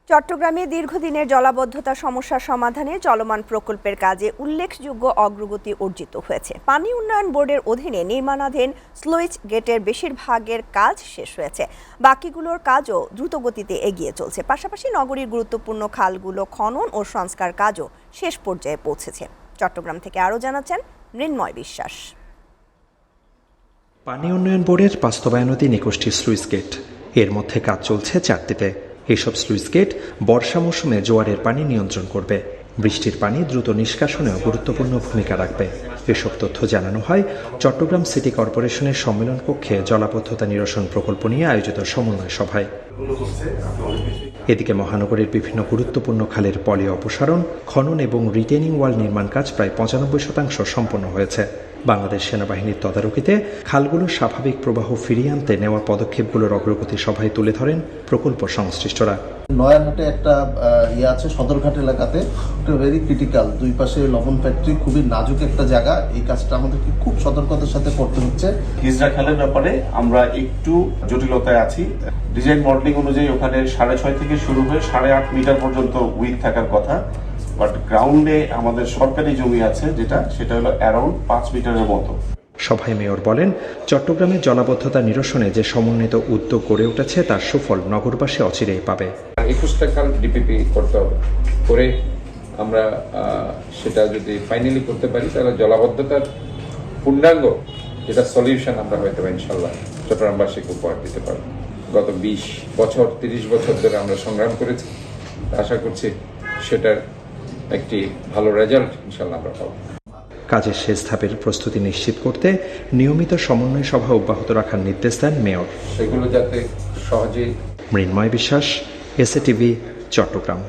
চট্টগ্রামে দীর্ঘদিনের জলাবদ্ধতা সমস্যা সমাধানে চলমান প্রকল্পের কাজে উল্লেখযোগ্য অগ্রগতি অর্জিত হয়েছে। পানি উন্নয়ন বোর্ডের অধীনে নির্মাণাধীন স্লুইস গেটের বেশিরভাগের কাজ শেষ হয়েছে, বাকিগুলোর কাজও দ্রুতগতিতে এগিয়ে চলছে। পাশাপাশি নগরীর গুরুত্বপূর্ণ খালগুলো খনন ও সংস্কার কাজও শেষ পর্যায়ে পৌঁছেছে। চট্টগ্রাম থেকে আরও জানাচ্ছেন মৃন্ময় বিশ্বাস। পানি উন্নয়ন বোর্ডের বাস্তবায়নাধীন ২১টি স্লুইস গেট, এর মধ্যে কাজ চলছে ৪টিতে। এইসব স্লুইস গেট বর্ষা মৌসুমে জোয়ারের পানি নিয়ন্ত্রণ করবে, বৃষ্টির পানি দ্রুত নিষ্কাশনেও গুরুত্বপূর্ণ ভূমিকা রাখবে। এসব তথ্য জানানো হয় চট্টগ্রাম সিটি কর্পোরেশনের সম্মেলন কক্ষে জলাবদ্ধতা নিরসন প্রকল্প নিয়ে আয়োজিত সমন্বয় সভায়। এদিকে মহানগরের বিভিন্ন গুরুত্বপূর্ণ খালের পলি অপসারণ, খনন এবং রিটেনিং ওয়াল নির্মাণ কাজ প্রায় ৯৫% সম্পন্ন হয়েছে। বাংলাদেশ সেনাবাহিনীর তদারকিতে খালগুলোর স্বাভাবিক প্রবাহ ফিরিয়ে আনতে নেওয়া পদক্ষেপগুলোর অগ্রগতি সভায় তুলে ধরেন প্রকল্প সংশ্লিষ্টরা। নয়ারহাটে একটা আছে সদরঘাট এলাকাতে, একটা ভেরি ক্রিটিক্যাল, দুই পাশে লবণ ফ্যাক্টরি, খুবই নাজুক একটা জায়গা। এই কাজটা আমাদেরকে খুব সতর্কতার সাথে করতে হচ্ছে। হিজড়া খালের ব্যাপারে আমরা একটু জটিলতায় আছি। ডিজাইন মডেলিং অনুযায়ী ওখানে 6.5 থেকে শুরু হয়ে 8.5 মিটার পর্যন্ত উইথ থাকার কথা, বাট গ্রাউন্ডে আমাদের সরকারি জমি আছে সেটা হলো অ্যারাউন্ড 5 মিটারের মতো। সভায় মেয়র বলেন, চট্টগ্রামের জলাবদ্ধতা নিরসনে যে সমন্বিত উদ্যোগ গড়ে উঠেছে তার সুফল নগরবাসী অচিরেই পাবে। 21টা খাল ডিপিপি করতে হবে, করে আমরা সেটা যদি ফাইনালি করতে পারি তাহলে জলাবদ্ধতার পূর্ণাঙ্গ যেটা সলিউশন আমরা হয়তো ইনশাল্লাহ চট্টগ্রামবাসীকে উপহার দিতে পারবো। গত 20 বছর 30 বছর ধরে আমরা সংগ্রাম করেছি, আশা করছি সেটার একটি ভালো রেজাল্ট ইনশাল্লাহ আমরা পাবো। কাজের শেষ ধাপের প্রস্তুতি নিশ্চিত করতে নিয়মিত সমন্বয় সভা অব্যাহত রাখার নির্দেশ দেন মেয়র। সেগুলো যাতে সহজেই। মৃন্ময় বিশ্বাস, এসএটিভি, চট্টগ্রাম।